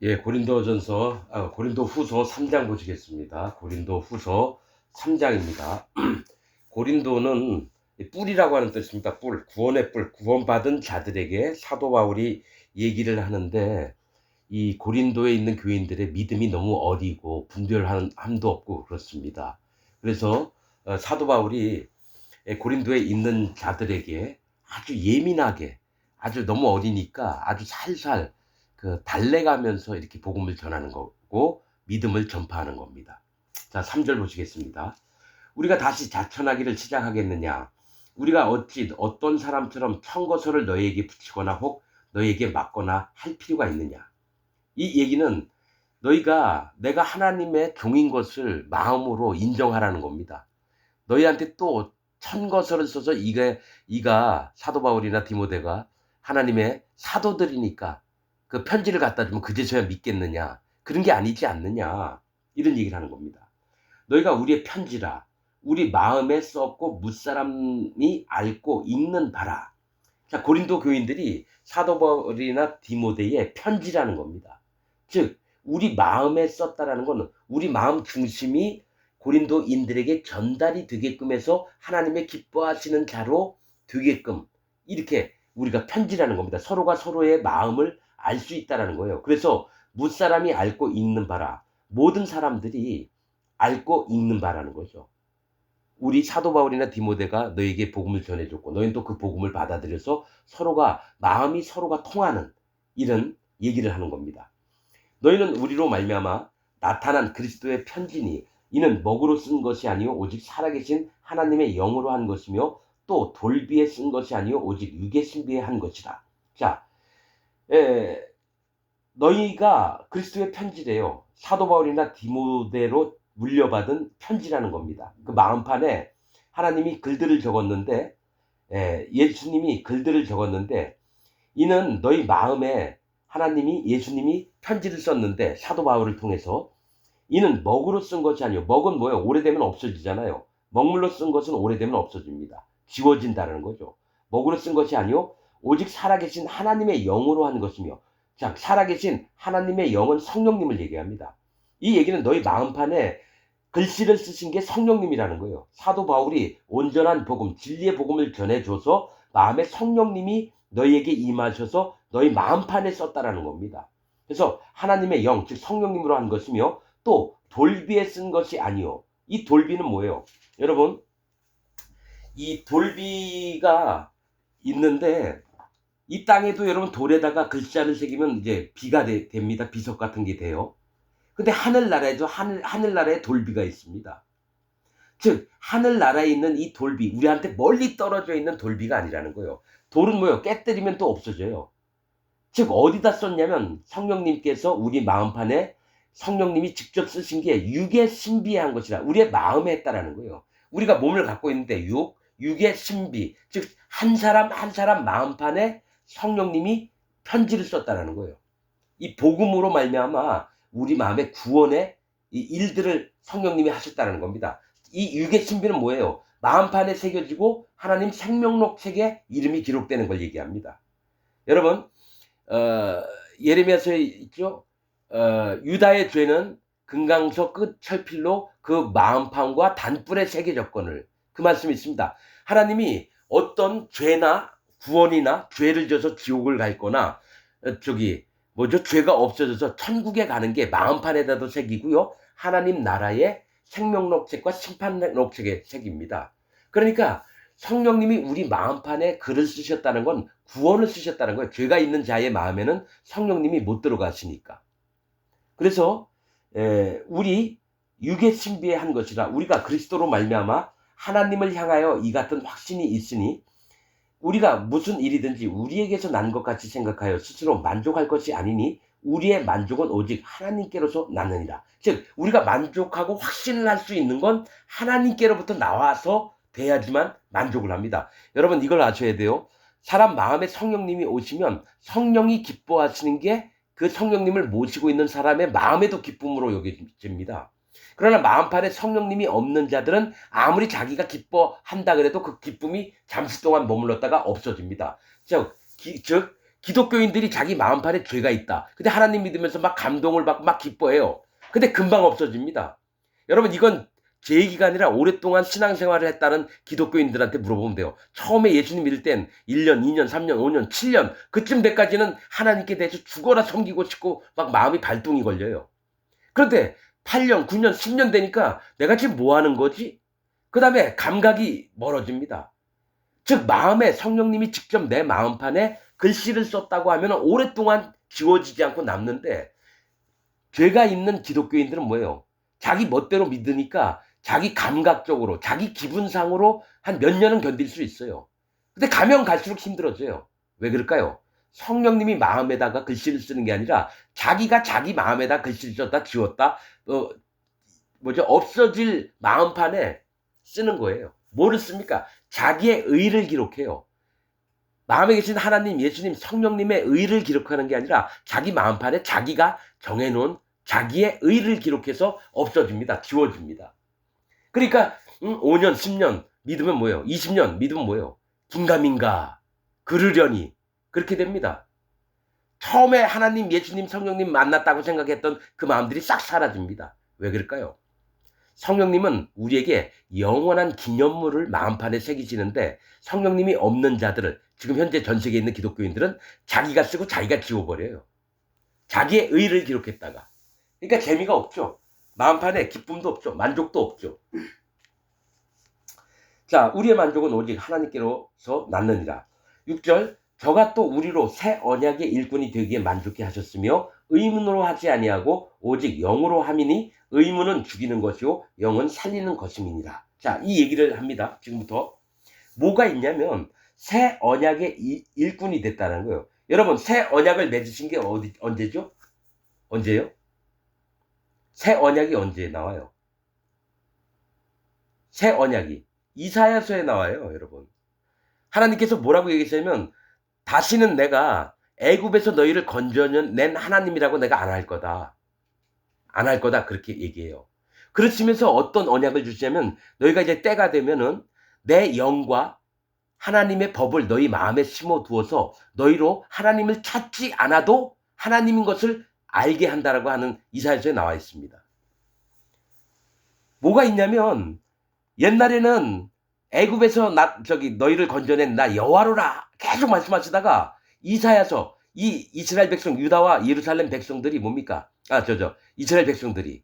예, 고린도후서 3장 보시겠습니다. 고린도후서 3장입니다. 고린도는 뿔이라고 하는 뜻입니다. 뿔, 구원의 뿔, 구원받은 자들에게 사도 바울이 얘기를 하는데, 이 고린도에 있는 교인들의 믿음이 너무 어리고 분별함도 없고 그렇습니다. 그래서 사도 바울이 고린도에 있는 자들에게 아주 예민하게, 아주 너무 어리니까 아주 살살 달래가면서 이렇게 복음을 전하는 거고 믿음을 전파하는 겁니다. 자, 3절 보시겠습니다. 우리가 다시 자천하기를 시작하겠느냐? 우리가 어찌 어떤 사람처럼 청거서를 너희에게 붙이거나 혹 너희에게 맞거나 할 필요가 있느냐? 이 얘기는 너희가 내가 하나님의 종인 것을 마음으로 인정하라는 겁니다. 너희한테 또 천거서를 써서 이가 사도 바울이나 디모데가 하나님의 사도들이니까 그 편지를 갖다 주면 그제서야 믿겠느냐? 그런 게 아니지 않느냐? 이런 얘기를 하는 겁니다. 너희가 우리의 편지라 우리 마음에 썼고 무사람이 알고 읽는 바라. 자, 고린도 교인들이 사도 바울이나 디모데의 편지라는 겁니다. 즉 우리 마음에 썼다라는 것은 우리 마음 중심이 고린도인들에게 전달이 되게끔 해서 하나님의 기뻐하시는 자로 되게끔 이렇게 우리가 편지라는 겁니다. 서로가 서로의 마음을 알 수 있다라는 거예요. 그래서 무사람이 알고 읽는 바라. 모든 사람들이 알고 읽는 바라는 거죠. 우리 사도 바울이나 디모데가 너에게 복음을 전해줬고 너희는 또 그 복음을 받아들여서 마음이 서로가 통하는 이런 얘기를 하는 겁니다. 너희는 우리로 말미암아 나타난 그리스도의 편지니 이는 먹으로 쓴 것이 아니요 오직 살아계신 하나님의 영으로 한 것이며 또 돌비에 쓴 것이 아니요 오직 육의 신비에 한 것이라. 자, 너희가 그리스도의 편지래요. 사도 바울이나 디모데로 물려받은 편지라는 겁니다. 그 마음판에 하나님이 글들을 적었는데, 예수님이 글들을 적었는데, 이는 너희 마음에 예수님이 편지를 썼는데, 사도 바울을 통해서, 이는 먹으로 쓴 것이 아니요. 먹은 뭐예요? 오래되면 없어지잖아요. 먹물로 쓴 것은 오래되면 없어집니다. 지워진다는 거죠. 먹으로 쓴 것이 아니요. 오직 살아계신 하나님의 영으로 한 것이며, 자, 살아계신 하나님의 영은 성령님을 얘기합니다. 이 얘기는 너희 마음판에 글씨를 쓰신 게 성령님이라는 거예요. 사도 바울이 온전한 복음, 진리의 복음을 전해줘서 마음에 성령님이 너희에게 임하셔서 너희 마음판에 썼다라는 겁니다. 그래서 하나님의 영, 즉 성령님으로 한 것이며 또 돌비에 쓴 것이 아니요. 이 돌비는 뭐예요? 여러분, 이 돌비가 있는데 이 땅에도 여러분 돌에다가 글자를 새기면 이제 비가 됩니다. 비석 같은 게 돼요. 근데 하늘나라에도 하늘나라에 돌비가 있습니다. 즉 하늘나라에 있는 이 돌비, 우리한테 멀리 떨어져 있는 돌비가 아니라는 거예요. 돌은 뭐예요? 깨뜨리면 또 없어져요. 즉 어디다 썼냐면 성령님께서 우리 마음판에 성령님이 직접 쓰신 게 육의 신비한 것이라 우리의 마음에 했다라는 거예요. 우리가 몸을 갖고 있는데 육의 신비, 즉 한 사람 한 사람 마음판에 성령님이 편지를 썼다라는 거예요. 이 복음으로 말미암아 우리 마음의 구원의 이 일들을 성령님이 하셨다는 겁니다. 이 육의 신비는 뭐예요? 마음판에 새겨지고 하나님 생명록 책에 이름이 기록되는 걸 얘기합니다. 여러분, 예레미야서에 있죠. 유다의 죄는 금강석 끝 철필로 그 마음판과 단뿔에 새겨졌거늘. 그 말씀이 있습니다. 하나님이 어떤 죄나 구원이나 죄를 져서 지옥을 갈 거나 죄가 없어져서 천국에 가는 게 마음판에다도 새기고요. 하나님 나라의 생명록책과 심판록책에 새깁니다. 그러니까 성령님이 우리 마음판에 글을 쓰셨다는 건 구원을 쓰셨다는 거예요. 죄가 있는 자의 마음에는 성령님이 못 들어가시니까. 그래서 우리 육의 신비에 한 것이라 우리가 그리스도로 말미암아 하나님을 향하여 이 같은 확신이 있으니 우리가 무슨 일이든지 우리에게서 난 것 같이 생각하여 스스로 만족할 것이 아니니 우리의 만족은 오직 하나님께로서 나느니라. 즉 우리가 만족하고 확신을 할 수 있는 건 하나님께로부터 나와서 돼야지만 만족을 합니다. 여러분 이걸 아셔야 돼요. 사람 마음에 성령님이 오시면 성령이 기뻐하시는 게 그 성령님을 모시고 있는 사람의 마음에도 기쁨으로 여겨집니다. 그러나 마음판에 성령님이 없는 자들은 아무리 자기가 기뻐한다 그래도 그 기쁨이 잠시 동안 머물렀다가 없어집니다. 즉 기독교인들이 자기 마음판에 죄가 있다. 근데 하나님 믿으면서 막 감동을 받고 막 기뻐해요. 근데 금방 없어집니다. 여러분 이건 제 얘기가 아니라 오랫동안 신앙생활을 했다는 기독교인들한테 물어보면 돼요. 처음에 예수님 믿을 땐 1년, 2년, 3년, 5년, 7년 그쯤 때까지는 하나님께 대해서 죽어라 섬기고 싶고 막 마음이 발동이 걸려요. 그런데 8년, 9년, 10년 되니까 내가 지금 뭐 하는 거지? 그 다음에 감각이 멀어집니다. 즉 마음에 성령님이 직접 내 마음판에 글씨를 썼다고 하면 오랫동안 지워지지 않고 남는데 죄가 있는 기독교인들은 뭐예요? 자기 멋대로 믿으니까 자기 감각적으로 자기 기분상으로 한 몇 년은 견딜 수 있어요. 근데 가면 갈수록 힘들어져요. 왜 그럴까요? 성령님이 마음에다가 글씨를 쓰는 게 아니라 자기가 자기 마음에다 글씨를 썼다 지웠다 없어질 마음판에 쓰는 거예요. 뭐를 씁니까? 자기의 의를 기록해요. 마음에 계신 하나님, 예수님, 성령님의 의를 기록하는 게 아니라 자기 마음판에 자기가 정해놓은 자기의 의를 기록해서 없어집니다. 지워집니다. 그러니까 5년, 10년 믿으면 뭐예요? 20년 믿으면 뭐예요? 긴가민가 그러려니 그렇게 됩니다. 처음에 하나님, 예수님, 성령님 만났다고 생각했던 그 마음들이 싹 사라집니다. 왜 그럴까요? 성령님은 우리에게 영원한 기념물을 마음판에 새기시는데 성령님이 없는 자들을 지금 현재 전 세계에 있는 기독교인들은 자기가 쓰고 자기가 지워버려요. 자기의 의를 기록했다가. 그러니까 재미가 없죠. 마음판에 기쁨도 없죠. 만족도 없죠. 자, 우리의 만족은 오직 하나님께로서 낳느니라. 6절 저가 또 우리로 새 언약의 일꾼이 되기에 만족해 하셨으며 의문으로 하지 아니하고 오직 영으로 함이니 의문은 죽이는 것이요 영은 살리는 것임이니라. 자, 이 얘기를 합니다. 지금부터. 뭐가 있냐면 새 언약의 일꾼이 됐다는 거예요. 여러분 새 언약을 맺으신 게 언제죠? 언제요? 새 언약이 언제 나와요? 새 언약이 이사야서에 나와요, 여러분. 하나님께서 뭐라고 얘기했냐면 다시는 내가 애굽에서 너희를 건져낸 하나님이라고 내가 안 할 거다. 안 할 거다 그렇게 얘기해요. 그러시면서 어떤 언약을 주시냐면 너희가 이제 때가 되면은 내 영과 하나님의 법을 너희 마음에 심어 두어서 너희로 하나님을 찾지 않아도 하나님인 것을 알게 한다라고 하는 이사야서에 나와 있습니다. 뭐가 있냐면 옛날에는 애굽에서 너희를 건져낸 나 여호와로라 계속 말씀하시다가 이사야서 이 이스라엘 백성 유다와 예루살렘 백성들이 뭡니까? 이스라엘 백성들이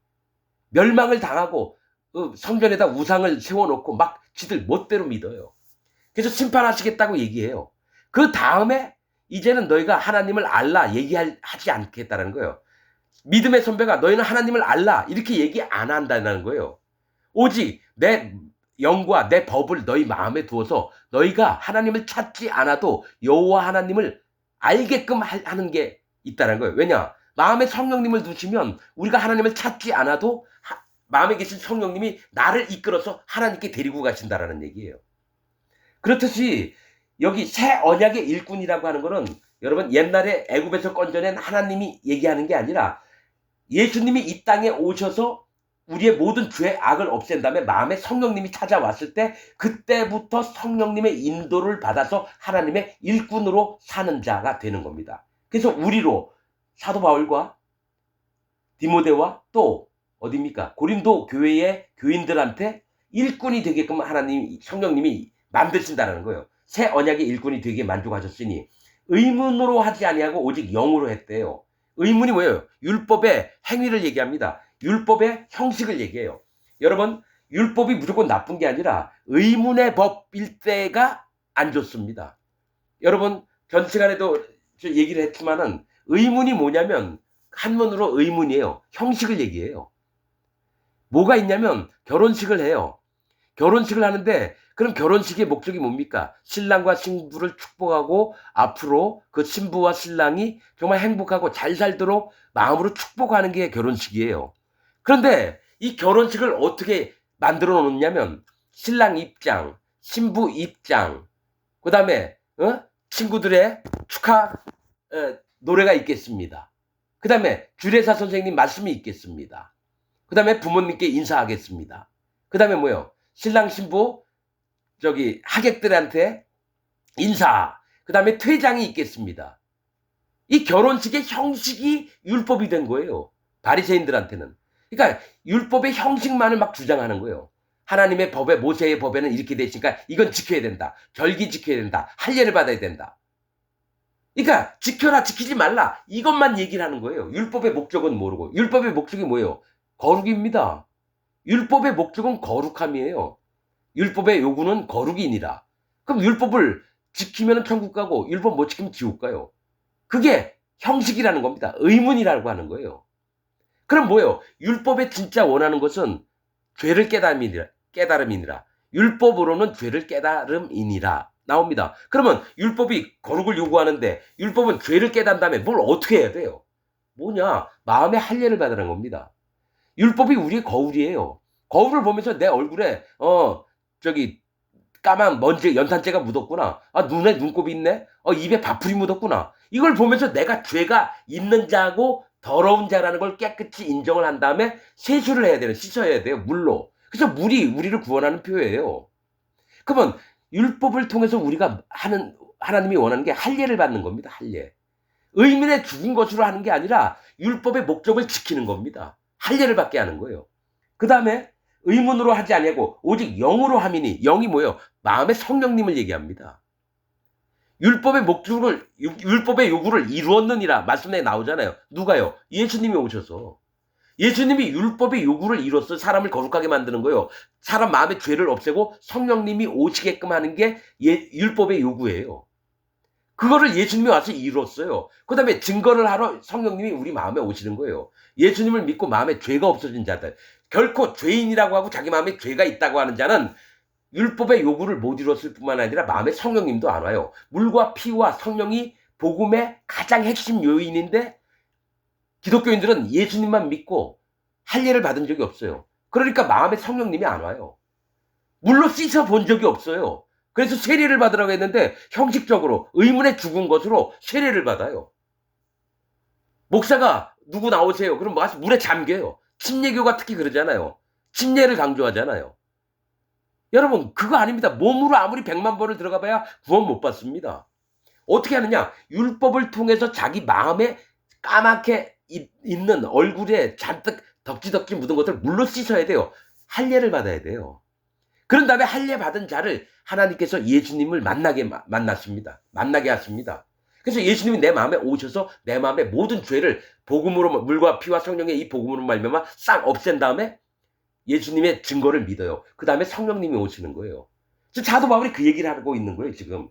멸망을 당하고 성전에다 우상을 세워놓고 막 지들 멋대로 믿어요. 그래서 심판하시겠다고 얘기해요. 그 다음에 이제는 너희가 하나님을 알라 얘기하지 않겠다는 거예요. 믿음의 선배가 너희는 하나님을 알라 이렇게 얘기 안 한다는 거예요. 오직 내 영과 내 법을 너희 마음에 두어서 너희가 하나님을 찾지 않아도 여호와 하나님을 알게끔 하는 게 있다는 거예요. 왜냐? 마음에 성령님을 두시면 우리가 하나님을 찾지 않아도 마음에 계신 성령님이 나를 이끌어서 하나님께 데리고 가신다라는 얘기예요. 그렇듯이 여기 새 언약의 일꾼이라고 하는 거는 여러분 옛날에 애굽에서 건져낸 하나님이 얘기하는 게 아니라 예수님이 이 땅에 오셔서 우리의 모든 죄 악을 없앤 다음에 마음에 성령님이 찾아왔을 때 그때부터 성령님의 인도를 받아서 하나님의 일꾼으로 사는 자가 되는 겁니다. 그래서 우리로 사도 바울과 디모데와 또 어디입니까? 고린도 교회의 교인들한테 일꾼이 되게끔 하나님 성령님이 만드신다는 거예요. 새 언약의 일꾼이 되기에 만족하셨으니 의문으로 하지 아니하고 오직 영으로 했대요. 의문이 뭐예요? 율법의 행위를 얘기합니다. 율법의 형식을 얘기해요. 여러분 율법이 무조건 나쁜 게 아니라 의문의 법일 때가 안 좋습니다. 여러분 전 시간에도 저 얘기를 했지만은 의문이 뭐냐면 한문으로 의문이에요. 형식을 얘기해요. 뭐가 있냐면 결혼식을 해요. 결혼식을 하는데 그럼 결혼식의 목적이 뭡니까? 신랑과 신부를 축복하고 앞으로 그 신부와 신랑이 정말 행복하고 잘 살도록 마음으로 축복하는 게 결혼식이에요. 그런데 이 결혼식을 어떻게 만들어 놓냐면 신랑 입장, 신부 입장, 그 다음에 친구들의 축하 노래가 있겠습니다. 그 다음에 주례사 선생님 말씀이 있겠습니다. 그 다음에 부모님께 인사하겠습니다. 그 다음에 뭐요? 신랑 신부 하객들한테 인사. 그 다음에 퇴장이 있겠습니다. 이 결혼식의 형식이 율법이 된 거예요. 바리새인들한테는. 그러니까 율법의 형식만을 막 주장하는 거예요. 하나님의 법에 모세의 법에는 이렇게 돼 있으니까 이건 지켜야 된다. 절기 지켜야 된다. 할례를 받아야 된다. 그러니까 지켜라 지키지 말라 이것만 얘기를 하는 거예요. 율법의 목적은 모르고. 율법의 목적이 뭐예요? 거룩입니다. 율법의 목적은 거룩함이에요. 율법의 요구는 거룩이니라. 그럼 율법을 지키면 천국 가고 율법 못 지키면 지옥 가요. 그게 형식이라는 겁니다. 의문이라고 하는 거예요. 그럼 뭐예요? 율법에 진짜 원하는 것은 죄를 깨달음이니라. 율법으로는 죄를 깨달음이니라. 나옵니다. 그러면 율법이 거룩을 요구하는데 율법은 죄를 깨달은 다음에 뭘 어떻게 해야 돼요? 뭐냐? 마음의 할례를 받으라는 겁니다. 율법이 우리의 거울이에요. 거울을 보면서 내 얼굴에 저기 까만 먼지 연탄재가 묻었구나. 눈에 눈곱이 있네. 입에 밥풀이 묻었구나. 이걸 보면서 내가 죄가 있는 자고 더러운 자라는 걸 깨끗이 인정을 한 다음에 세수를 해야 돼요. 씻어야 돼요. 물로. 그래서 물이 우리를 구원하는 표예요. 그러면 율법을 통해서 우리가 하나님이 원하는 게 할례를 받는 겁니다. 할례. 의민의 죽은 것으로 하는 게 아니라 율법의 목적을 지키는 겁니다. 할례를 받게 하는 거예요. 그 다음에 의문으로 하지 아니하고 오직 영으로 함이니 영이 뭐예요? 마음의 성령님을 얘기합니다. 율법의 목적을 율법의 요구를 이루었느니라 말씀에 나오잖아요. 누가요? 예수님이 오셔서. 예수님이 율법의 요구를 이뤘어. 사람을 거룩하게 만드는 거예요. 사람 마음의 죄를 없애고 성령님이 오시게끔 하는 게 율법의 요구예요. 그거를 예수님이 와서 이뤘어요. 그 다음에 증거를 하러 성령님이 우리 마음에 오시는 거예요. 예수님을 믿고 마음에 죄가 없어진 자들. 결코 죄인이라고 하고 자기 마음에 죄가 있다고 하는 자는 율법의 요구를 못 이뤘을 뿐만 아니라 마음에 성령님도 안 와요. 물과 피와 성령이 복음의 가장 핵심 요인인데 기독교인들은 예수님만 믿고 할례를 받은 적이 없어요. 그러니까 마음에 성령님이 안 와요. 물로 씻어 본 적이 없어요. 그래서 세례를 받으라고 했는데 형식적으로 의문에 죽은 것으로 세례를 받아요. 목사가 누구 나오세요. 그럼 물에 잠겨요. 침례교가 특히 그러잖아요. 침례를 강조하잖아요. 여러분 그거 아닙니다. 몸으로 아무리 100만 번을 들어가 봐야 구원 못 받습니다. 어떻게 하느냐. 율법을 통해서 자기 마음에 까맣게 있는 얼굴에 잔뜩 덕지덕지 묻은 것을 물로 씻어야 돼요. 할례를 받아야 돼요. 그런 다음에 할례 받은 자를 하나님께서 예수님을 만나게 하십니다. 그래서 예수님이 내 마음에 오셔서 내 마음의 모든 죄를 복음으로 물과 피와 성령의 이 복음으로 말미암아 싹 없앤 다음에 예수님의 증거를 믿어요. 그 다음에 성령님이 오시는 거예요. 사도 바울이 그 얘기를 하고 있는 거예요. 지금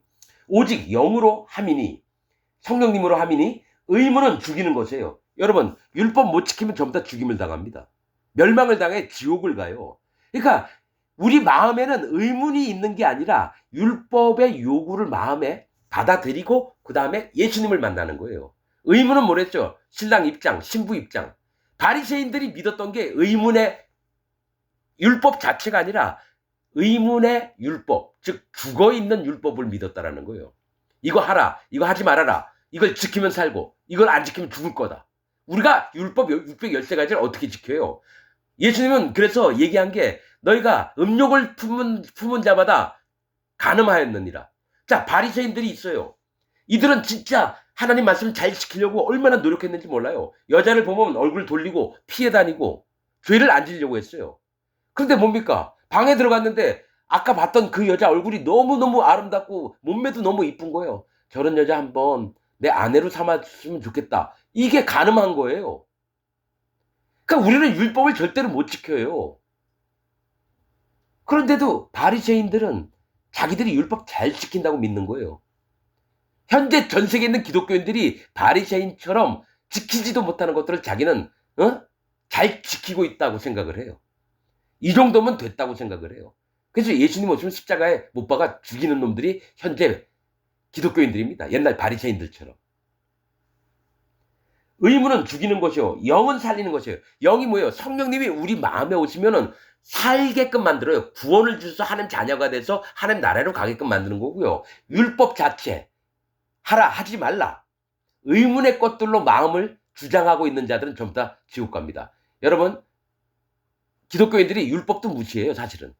오직 영으로 함이니 성령님으로 함이니 의문은 죽이는 것이에요. 여러분 율법 못 지키면 전부 다 죽임을 당합니다. 멸망을 당해 지옥을 가요. 그러니까 우리 마음에는 의문이 있는 게 아니라 율법의 요구를 마음에 받아들이고 그 다음에 예수님을 만나는 거예요. 의문은 뭐랬죠? 신랑 입장, 신부 입장. 바리새인들이 믿었던 게 의문의 율법 자체가 아니라 의문의 율법, 즉 죽어있는 율법을 믿었다라는 거예요. 이거 하라, 이거 하지 말아라, 이걸 지키면 살고 이걸 안 지키면 죽을 거다. 우리가 율법 613가지를 어떻게 지켜요? 예수님은 그래서 얘기한 게 너희가 음욕을 품은 자마다 간음하였느니라. 자, 바리새인들이 있어요. 이들은 진짜 하나님 말씀을 잘 지키려고 얼마나 노력했는지 몰라요. 여자를 보면 얼굴 돌리고 피해 다니고 죄를 안 지려고 했어요. 그런데 뭡니까? 방에 들어갔는데 아까 봤던 그 여자 얼굴이 너무너무 아름답고 몸매도 너무 이쁜 거예요. 저런 여자 한번 내 아내로 삼았으면 좋겠다. 이게 간음한 거예요. 그러니까 우리는 율법을 절대로 못 지켜요. 그런데도 바리새인들은 자기들이 율법 잘 지킨다고 믿는 거예요. 현재 전 세계에 있는 기독교인들이 바리새인처럼 지키지도 못하는 것들을 자기는 잘 지키고 있다고 생각을 해요. 이 정도면 됐다고 생각을 해요. 그래서 예수님 오시면 십자가에 못 박아 죽이는 놈들이 현재 기독교인들입니다. 옛날 바리새인들처럼. 의문은 죽이는 것이요, 영은 살리는 것이에요. 영이 뭐예요? 성령님이 우리 마음에 오시면은 살게끔 만들어요. 구원을 주셔서 하나님 자녀가 돼서 하나님 나라로 가게끔 만드는 거고요. 율법 자체 하라 하지 말라 의문의 것들로 마음을 주장하고 있는 자들은 전부 다 지옥 갑니다. 여러분 기독교인들이 율법도 무시해요 사실은.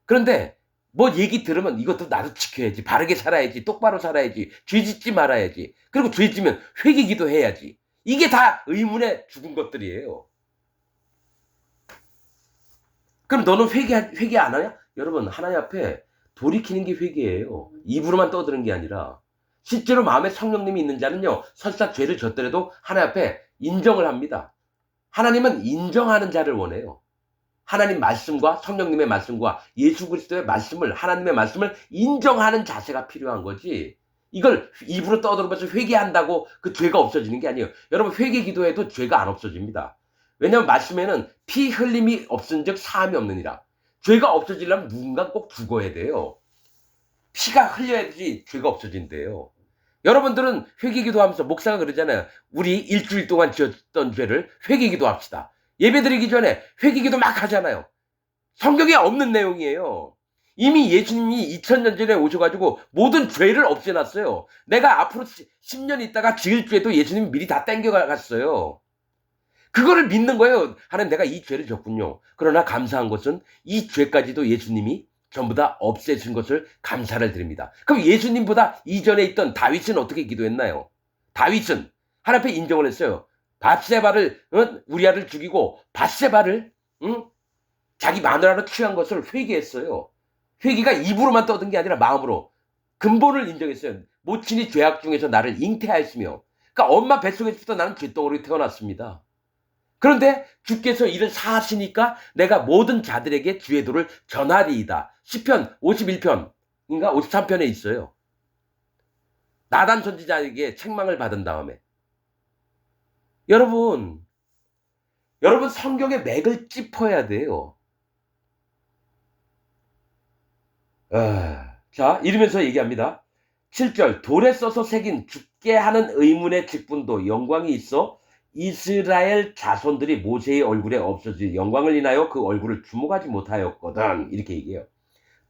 그런데 뭐 얘기 들으면 이것도 나도 지켜야지. 바르게 살아야지. 똑바로 살아야지. 죄 짓지 말아야지. 그리고 죄 지면 회개기도 해야지. 이게 다 의문에 죽은 것들이에요. 그럼 너는 회개 안 하냐? 여러분, 하나님 앞에 돌이키는 게 회개예요. 입으로만 떠드는 게 아니라 실제로 마음에 성령님이 있는 자는요, 설사 죄를 졌더라도 하나님 앞에 인정을 합니다. 하나님은 인정하는 자를 원해요. 하나님 말씀과 성령님의 말씀과 예수 그리스도의 말씀을, 하나님의 말씀을 인정하는 자세가 필요한 거지. 이걸 입으로 떠들면서 회개한다고 그 죄가 없어지는 게 아니에요. 여러분, 회개 기도해도 죄가 안 없어집니다. 왜냐하면 말씀에는 피 흘림이 없은즉 사함이 없느니라. 죄가 없어지려면 누군가 꼭 죽어야 돼요. 피가 흘려야지 죄가 없어진대요. 여러분들은 회개 기도하면서 목사가 그러잖아요. 우리 일주일 동안 지었던 죄를 회개 기도합시다. 예배드리기 전에 회개 기도 막 하잖아요. 성경에 없는 내용이에요. 이미 예수님이 2000년 전에 오셔가지고 모든 죄를 없애놨어요. 내가 앞으로 10년 있다가 지을 죄도 예수님이 미리 다 땡겨갔어요. 그거를 믿는 거예요. 하나님, 내가 이 죄를 졌군요. 그러나 감사한 것은 이 죄까지도 예수님이 전부 다 없애신 것을 감사를 드립니다. 그럼 예수님보다 이전에 있던 다윗은 어떻게 기도했나요? 다윗은 하나님 앞에 인정을 했어요. 밧세바를, 우리아를 죽이고 밧세바를 자기 마누라로 취한 것을 회개했어요. 회개가 입으로만 떠든 게 아니라 마음으로 근본을 인정했어요. 모친이 죄악 중에서 나를 잉태하였으며, 그러니까 엄마 뱃속에서부터 나는 죄덩어리로 태어났습니다. 그런데 주께서 이를 사하시니까 내가 모든 자들에게 주의 도를 전하리이다. 시편 51편인가 53편에 있어요. 나단 선지자에게 책망을 받은 다음에. 여러분 성경의 맥을 짚어야 돼요. 자, 이러면서 얘기합니다. 7절, 돌에 써서 새긴 죽게 하는 의문의 직분도 영광이 있어 이스라엘 자손들이 모세의 얼굴에 없어질 영광을 인하여 그 얼굴을 주목하지 못하였거든. 이렇게 얘기해요.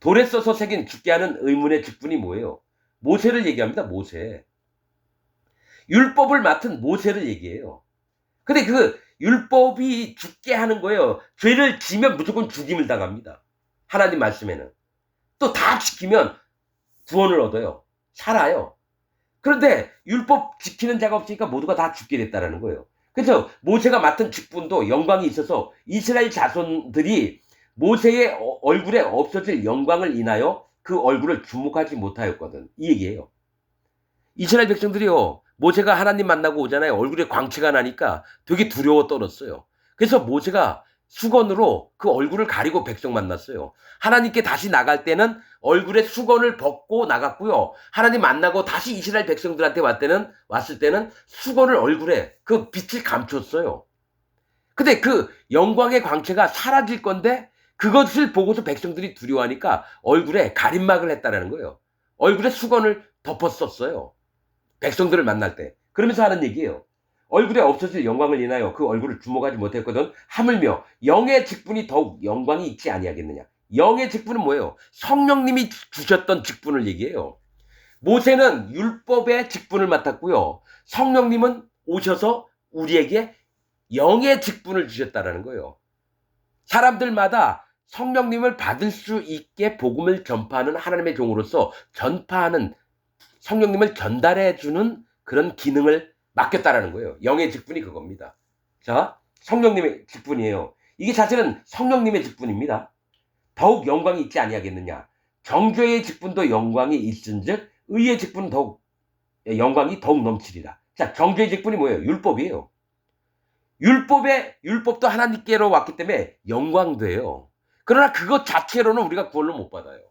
돌에 써서 새긴 죽게 하는 의문의 직분이 뭐예요? 모세를 얘기합니다. 모세. 율법을 맡은 모세를 얘기해요. 근데 그 율법이 죽게 하는 거예요. 죄를 지면 무조건 죽임을 당합니다. 하나님 말씀에는. 또 다 지키면 구원을 얻어요. 살아요. 그런데 율법 지키는 자가 없으니까 모두가 다 죽게 됐다는 거예요. 그래서 모세가 맡은 직분도 영광이 있어서 이스라엘 자손들이 모세의 얼굴에 없어질 영광을 인하여 그 얼굴을 주목하지 못하였거든. 이 얘기예요. 이스라엘 백성들이요, 모세가 하나님 만나고 오잖아요. 얼굴에 광채가 나니까 되게 두려워 떨었어요. 그래서 모세가 수건으로 그 얼굴을 가리고 백성 만났어요. 하나님께 다시 나갈 때는 얼굴에 수건을 벗고 나갔고요. 하나님 만나고 다시 이스라엘 백성들한테 왔을 때는 수건을 얼굴에 그 빛을 감췄어요. 근데 그 영광의 광채가 사라질 건데 그것을 보고서 백성들이 두려워하니까 얼굴에 가림막을 했다는 거예요. 얼굴에 수건을 덮었었어요. 백성들을 만날 때. 그러면서 하는 얘기예요. 얼굴에 없어질 영광을 인하여 그 얼굴을 주목하지 못했거든. 하물며 영의 직분이 더욱 영광이 있지 아니하겠느냐. 영의 직분은 뭐예요? 성령님이 주셨던 직분을 얘기해요. 모세는 율법의 직분을 맡았고요. 성령님은 오셔서 우리에게 영의 직분을 주셨다는 거예요. 사람들마다 성령님을 받을 수 있게 복음을 전파하는 하나님의 종으로서 전파하는, 성령님을 전달해 주는 그런 기능을 맡겼다라는 거예요. 영의 직분이 그겁니다. 자, 성령님의 직분이에요. 이게 사실은 성령님의 직분입니다. 더욱 영광이 있지 아니하겠느냐. 정죄의 직분도 영광이 있은즉 의의 직분은 영광이 더욱 넘치리라. 자, 정죄의 직분이 뭐예요? 율법이에요. 율법도 하나님께로 왔기 때문에 영광돼요. 그러나 그것 자체로는 우리가 구원을 못 받아요.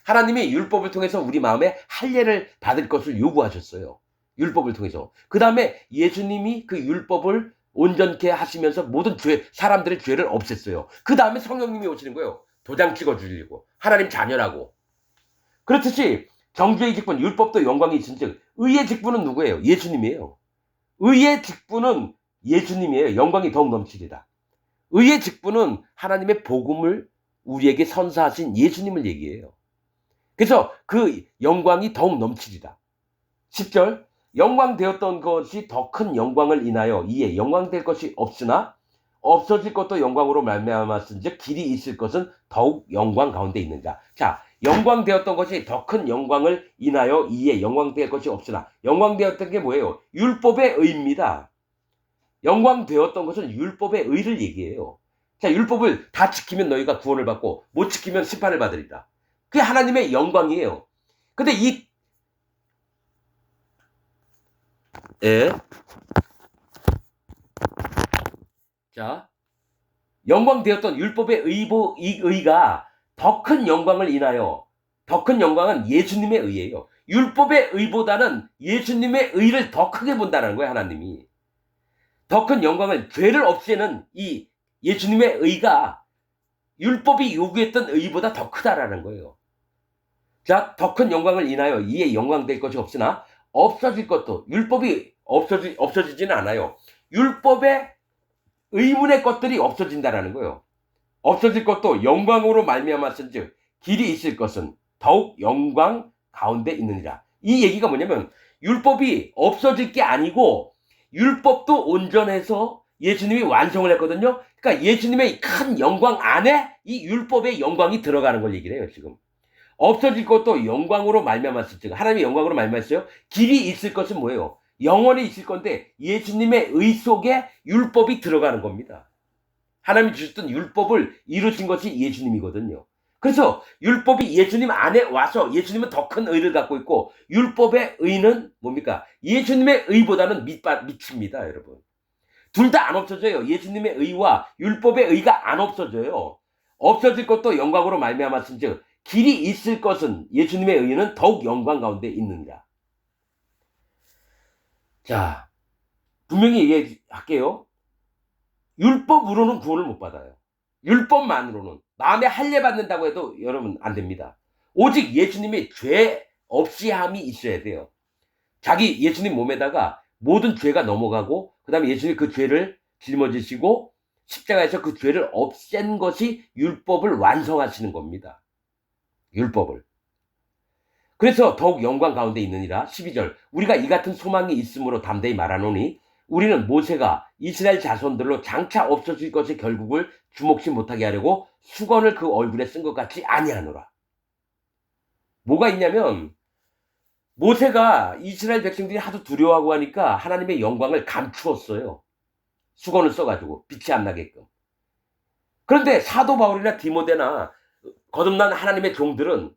하나님이 율법을 통해서 우리 마음에 할례를 받을 것을 요구하셨어요. 율법을 통해서. 그 다음에 예수님이 그 율법을 온전케 하시면서 모든 사람들의 죄를 없앴어요. 그 다음에 성령님이 오시는 거예요. 도장 찍어주려고. 하나님 자녀라고. 그렇듯이 정죄의 직분, 율법도 영광이 있은즉 의의 직분은 누구예요? 예수님이에요. 의의 직분은 예수님이에요. 영광이 더욱 넘치리라. 의의 직분은 하나님의 복음을 우리에게 선사하신 예수님을 얘기해요. 그래서 그 영광이 더욱 넘치리라. 10절, 영광되었던 것이 더 큰 영광을 인하여 이에 영광될 것이 없으나 없어질 것도 영광으로 말미암았은즉 길이 있을 것은 더욱 영광 가운데 있느니라. 자, 영광되었던 것이 더 큰 영광을 인하여 이에 영광될 것이 없으나, 영광되었던 게 뭐예요? 율법의 의입니다. 영광되었던 것은 율법의 의를 얘기해요. 자, 율법을 다 지키면 너희가 구원을 받고 못 지키면 심판을 받으리라. 그게 하나님의 영광이에요. 근데 자, 영광되었던 율법의 의가 더 큰 영광을 인하여, 더 큰 영광은 예수님의 의예요. 율법의 의보다는 예수님의 의를 더 크게 본다는 거예요, 하나님이. 더 큰 영광을, 죄를 없애는 이 예수님의 의가 율법이 요구했던 의보다 더 크다라는 거예요. 자, 더 큰 영광을 인하여 이에 영광될 것이 없으나 없어질 것도, 율법이 없어지지는 않아요. 율법의 의문의 것들이 없어진다라는 거예요. 없어질 것도 영광으로 말미암았은즉 길이 있을 것은 더욱 영광 가운데 있느니라. 이 얘기가 뭐냐면 율법이 없어질 게 아니고 율법도 온전해서 예수님이 완성을 했거든요. 그러니까 예수님의 큰 영광 안에 이 율법의 영광이 들어가는 걸 얘기를 해요. 지금 없어질 것도 영광으로 말미암았을즉, 하나님의 영광으로 말미암았어요. 길이 있을 것은 뭐예요? 영원히 있을 건데 예수님의 의 속에 율법이 들어가는 겁니다. 하나님이 주셨던 율법을 이루신 것이 예수님이거든요. 그래서 율법이 예수님 안에 와서 예수님은 더 큰 의를 갖고 있고 율법의 의는 뭡니까? 예수님의 의보다는 밑입니다, 여러분. 둘 다 안 없어져요. 예수님의 의와 율법의 의가 안 없어져요. 없어질 것도 영광으로 말미암았은즉 길이 있을 것은 예수님의 의는 더욱 영광 가운데 있느니라. 자, 분명히 얘기할게요. 율법으로는 구원을 못 받아요. 율법만으로는. 마음에 할례 받는다고 해도 여러분 안 됩니다. 오직 예수님이 죄 없이 함이 있어야 돼요. 자기 예수님 몸에다가 모든 죄가 넘어가고 그 다음에 예수님이 그 죄를 짊어지시고 십자가에서 그 죄를 없앤 것이 율법을 완성하시는 겁니다. 율법을. 그래서 더욱 영광 가운데 있느니라. 12절 우리가 이 같은 소망이 있으므로 담대히 말하노니 우리는 모세가 이스라엘 자손들로 장차 없어질 것의 결국을 주목치 못하게 하려고 수건을 그 얼굴에 쓴 것 같이 아니하노라. 뭐가 있냐면 모세가 이스라엘 백성들이 하도 두려워하고 하니까 하나님의 영광을 감추었어요. 수건을 써가지고 빛이 안 나게끔. 그런데 사도 바울이나 디모데나 거듭난 하나님의 종들은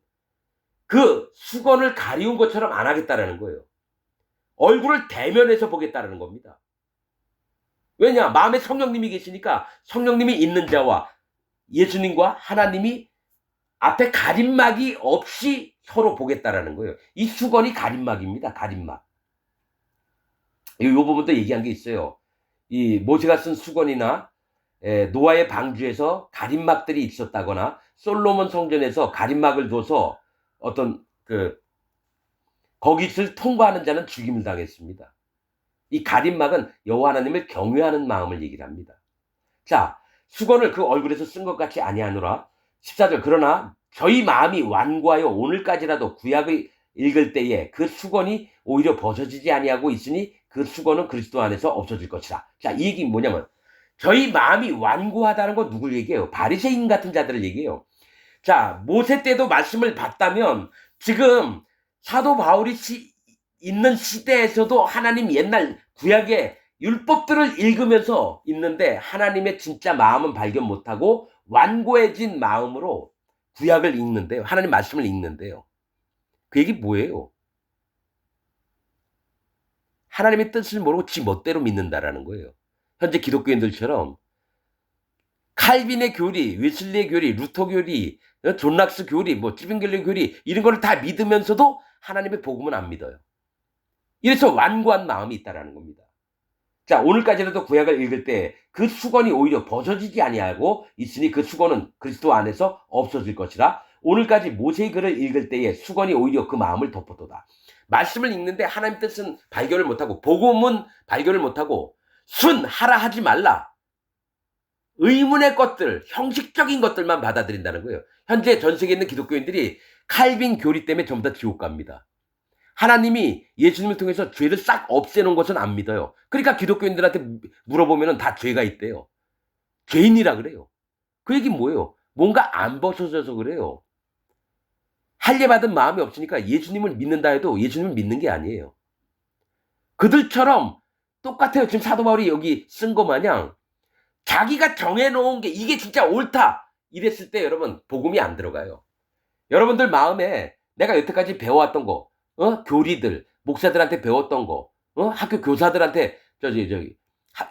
그 수건을 가리운 것처럼 안 하겠다라는 거예요. 얼굴을 대면해서 보겠다라는 겁니다. 왜냐? 마음에 성령님이 계시니까 성령님이 있는 자와 예수님과 하나님이 앞에 가림막이 없이 서로 보겠다라는 거예요. 이 수건이 가림막입니다. 가림막. 이 부분도 얘기한 게 있어요. 이 모세가 쓴 수건이나 노아의 방주에서 가림막들이 있었다거나 솔로몬 성전에서 가림막을 둬서 어떤 거기를 통과하는 자는 죽임을 당했습니다. 이 가림막은 여호와 하나님을 경외하는 마음을 얘기를 합니다. 자, 수건을 그 얼굴에서 쓴 것 같이 아니하노라. 14절 그러나 저희 마음이 완고하여 오늘까지라도 구약을 읽을 때에 그 수건이 오히려 벗어지지 아니하고 있으니 그 수건은 그리스도 안에서 없어질 것이라. 자, 이 얘기는 뭐냐면 저희 마음이 완고하다는 건 누굴 얘기해요? 바리새인 같은 자들을 얘기해요. 자, 모세 때도 말씀을 받다면 지금 사도 바울이 있는 시대에서도 하나님 옛날 구약의 율법들을 읽으면서 있는데 하나님의 진짜 마음은 발견 못하고 완고해진 마음으로 구약을 읽는데요. 하나님 말씀을 읽는데요. 그 얘기 뭐예요? 하나님의 뜻을 모르고 지 멋대로 믿는다라는 거예요. 현재 기독교인들처럼 칼빈의 교리, 웨슬리의 교리, 루터 교리, 존 락스 교리, 찌빙겔리 교리 이런 거를 다 믿으면서도 하나님의 복음은 안 믿어요. 이래서 완고한 마음이 있다라는 겁니다. 자, 오늘까지라도 구약을 읽을 때 그 수건이 오히려 벗어지지 아니하고 있으니 그 수건은 그리스도 안에서 없어질 것이라. 오늘까지 모세의 글을 읽을 때에 수건이 오히려 그 마음을 덮어도다. 말씀을 읽는데 하나님 뜻은 발견을 못하고 복음은 발견을 못하고 하라 하지 말라. 의문의 것들, 형식적인 것들만 받아들인다는 거예요. 현재 전 세계에 있는 기독교인들이 칼빈 교리 때문에 전부 다 지옥 갑니다. 하나님이 예수님을 통해서 죄를 싹 없애놓은 것은 안 믿어요. 그러니까 기독교인들한테 물어보면 다 죄가 있대요. 죄인이라 그래요. 그 얘기는 뭐예요? 뭔가 안 벗어져서 그래요. 할례받은 마음이 없으니까 예수님을 믿는다 해도 예수님을 믿는 게 아니에요. 그들처럼 똑같아요. 지금 사도 바울이 여기 쓴 거 마냥 자기가 정해놓은 게 이게 진짜 옳다 이랬을 때 여러분 복음이 안 들어가요. 여러분들 마음에 내가 여태까지 배워왔던 거, 교리들, 목사들한테 배웠던 거, 학교 교사들한테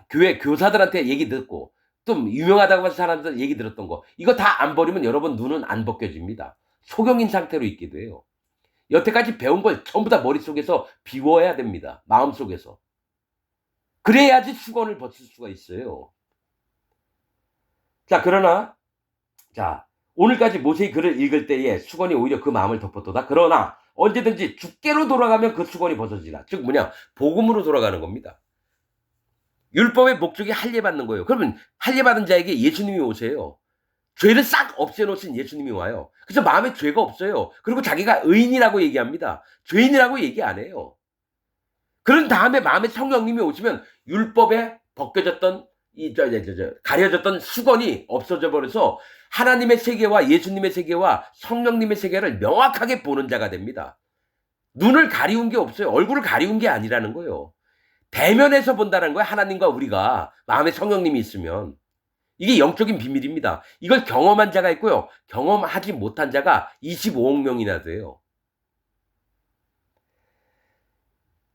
교회 교사들한테 얘기 듣고 좀 유명하다고 하는 사람들 얘기 들었던 거 이거 다 안 버리면 여러분 눈은 안 벗겨집니다. 소경인 상태로 있게 돼요. 여태까지 배운 걸 전부 다 머릿속에서 비워야 됩니다. 마음속에서. 그래야지 수건을 벗을 수가 있어요. 자, 그러나 자, 오늘까지 모세의 글을 읽을 때에 수건이 오히려 그 마음을 덮었도다. 그러나 언제든지 주께로 돌아가면 그 수건이 벗어지라. 즉 뭐냐? 복음으로 돌아가는 겁니다. 율법의 목적이 할례받는 거예요. 그러면 할례받은 자에게 예수님이 오세요. 죄를 싹 없애놓으신 예수님이 와요. 그래서 마음에 죄가 없어요. 그리고 자기가 의인이라고 얘기합니다. 죄인이라고 얘기 안 해요. 그런 다음에 마음에 성령님이 오시면 율법에 벗겨졌던 가려졌던 수건이 없어져 버려서 하나님의 세계와 예수님의 세계와 성령님의 세계를 명확하게 보는 자가 됩니다. 눈을 가리운 게 없어요. 얼굴을 가리운 게 아니라는 거예요. 대면에서 본다는 거예요. 하나님과 우리가 마음에 성령님이 있으면. 이게 영적인 비밀입니다. 이걸 경험한 자가 있고요. 경험하지 못한 자가 25억 명이나 돼요.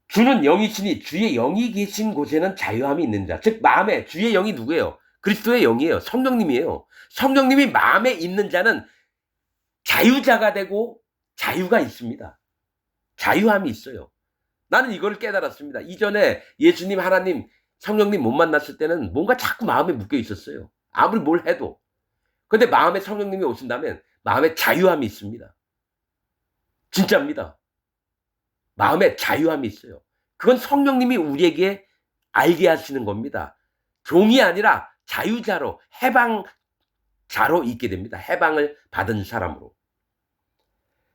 주는 영이시니 주의 영이 계신 곳에는 자유함이 있는 자. 즉 마음에 주의 영이 누구예요? 그리스도의 영이에요. 성령님이에요. 성령님이 마음에 있는 자는 자유자가 되고 자유가 있습니다. 자유함이 있어요. 나는 이걸 깨달았습니다. 이전에 예수님, 하나님, 성령님 못 만났을 때는 뭔가 자꾸 마음에 묶여 있었어요. 아무리 뭘 해도. 근데 마음에 성령님이 오신다면 마음에 자유함이 있습니다. 진짜입니다. 마음에 자유함이 있어요. 그건 성령님이 우리에게 알게 하시는 겁니다. 종이 아니라 자유자로, 해방자로 있게 됩니다. 해방을 받은 사람으로.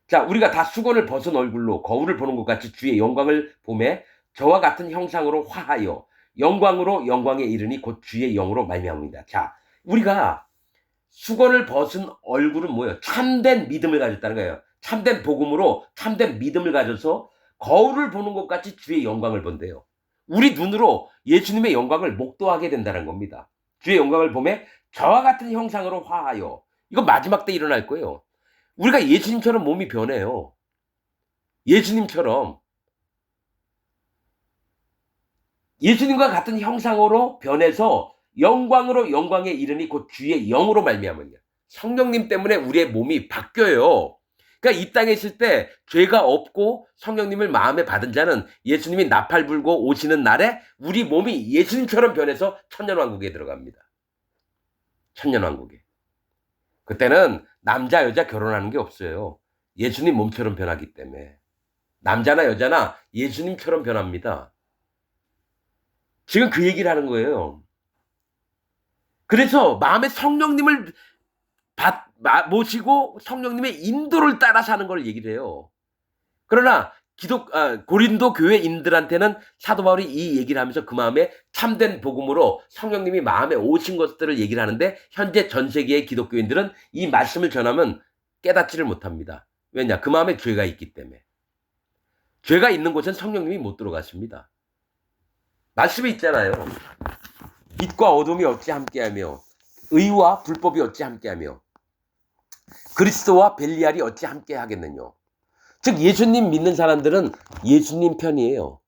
자, 우리가 다 수건을 벗은 얼굴로 거울을 보는 것 같이 주의 영광을 보매 저와 같은 형상으로 화하여 영광으로 영광에 이르니 곧 주의 영으로 말미암습니다. 자, 우리가 수건을 벗은 얼굴은 뭐예요? 참된 믿음을 가졌다는 거예요. 참된 복음으로 참된 믿음을 가져서 거울을 보는 것 같이 주의 영광을 본대요. 우리 눈으로 예수님의 영광을 목도하게 된다는 겁니다. 주의 영광을 보매 저와 같은 형상으로 화하여. 이거 마지막 때 일어날 거예요. 우리가 예수님처럼 몸이 변해요. 예수님처럼. 예수님과 같은 형상으로 변해서 영광으로 영광에 이르니 곧 주의 영으로 말미암으냐. 성령님 때문에 우리의 몸이 바뀌어요. 그러니까 이 땅에 있을 때 죄가 없고 성령님을 마음에 받은 자는 예수님이 나팔 불고 오시는 날에 우리 몸이 예수님처럼 변해서 천년왕국에 들어갑니다. 천년왕국에. 그때는 남자 여자 결혼하는 게 없어요. 예수님 몸처럼 변하기 때문에. 남자나 여자나 예수님처럼 변합니다. 지금 그 얘기를 하는 거예요. 그래서 마음에 성령님을 모시고 성령님의 인도를 따라 사는 걸 얘기를 해요. 그러나 고린도 교회인들한테는 사도 바울이 이 얘기를 하면서 그 마음에 참된 복음으로 성령님이 마음에 오신 것들을 얘기를 하는데 현재 전 세계의 기독교인들은 이 말씀을 전하면 깨닫지를 못합니다. 왜냐? 그 마음에 죄가 있기 때문에. 죄가 있는 곳은 성령님이 못 들어가십니다. 말씀에 있잖아요. 빛과 어둠이 어찌 함께하며 의와 불법이 어찌 함께하며 그리스도와 벨리알이 어찌 함께하겠느냐. 즉 예수님 믿는 사람들은 예수님 편이에요.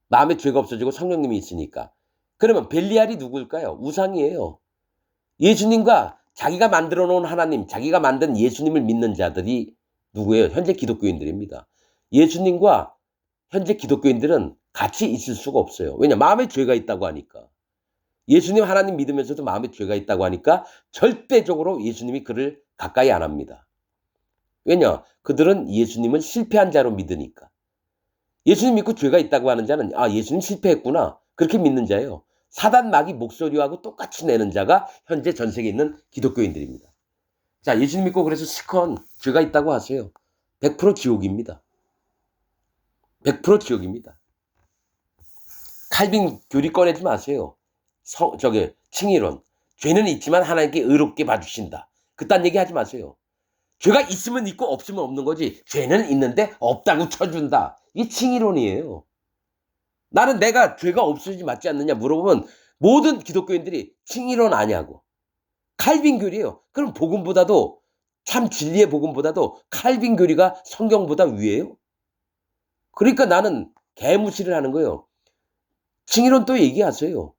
마음에 죄가 없어지고 성령님이 있으니까. 그러면 벨리알이 누굴까요? 우상이에요. 예수님과 자기가 만들어 놓은 하나님, 자기가 만든 예수님을 믿는 자들이 누구예요? 현재 기독교인들입니다. 예수님과 현재 기독교인들은 같이 있을 수가 없어요. 왜냐? 마음에 죄가 있다고 하니까. 예수님 하나님 믿으면서도 마음에 죄가 있다고 하니까 절대적으로 예수님이 그를 가까이 안 합니다. 왜냐? 그들은 예수님을 실패한 자로 믿으니까. 예수님 믿고 죄가 있다고 하는 자는 예수님 실패했구나. 그렇게 믿는 자예요. 사단 마귀 목소리하고 똑같이 내는 자가 현재 전 세계에 있는 기독교인들입니다. 자, 예수님 믿고 그래서 시컨 죄가 있다고 하세요. 100% 지옥입니다. 100% 지옥입니다. 칼빈 교리 꺼내지 마세요. 칭의론. 죄는 있지만 하나님께 의롭게 봐주신다. 그딴 얘기 하지 마세요. 죄가 있으면 있고 없으면 없는 거지 죄는 있는데 없다고 쳐준다. 이게 칭의론이에요. 나는 내가 죄가 없으지 맞지 않느냐 물어보면 모든 기독교인들이 칭의론 아냐고. 칼빈 교리예요. 그럼 복음보다도 참 진리의 복음보다도 칼빈 교리가 성경보다 위에요? 그러니까 나는 개무시를 하는 거예요. 칭의론 또 얘기하세요.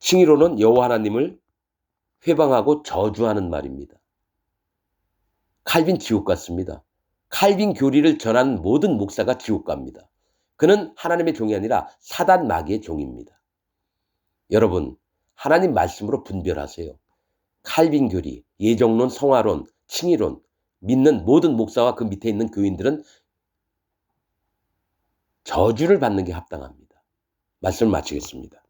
칭의론은 여호와 하나님을 회방하고 저주하는 말입니다. 칼빈 지옥 갔습니다. 칼빈 교리를 전하는 모든 목사가 지옥 갑니다. 그는 하나님의 종이 아니라 사단 마귀의 종입니다. 여러분, 하나님 말씀으로 분별하세요. 칼빈 교리, 예정론, 성화론, 칭의론 믿는 모든 목사와 그 밑에 있는 교인들은 저주를 받는 게 합당합니다. 말씀을 마치겠습니다.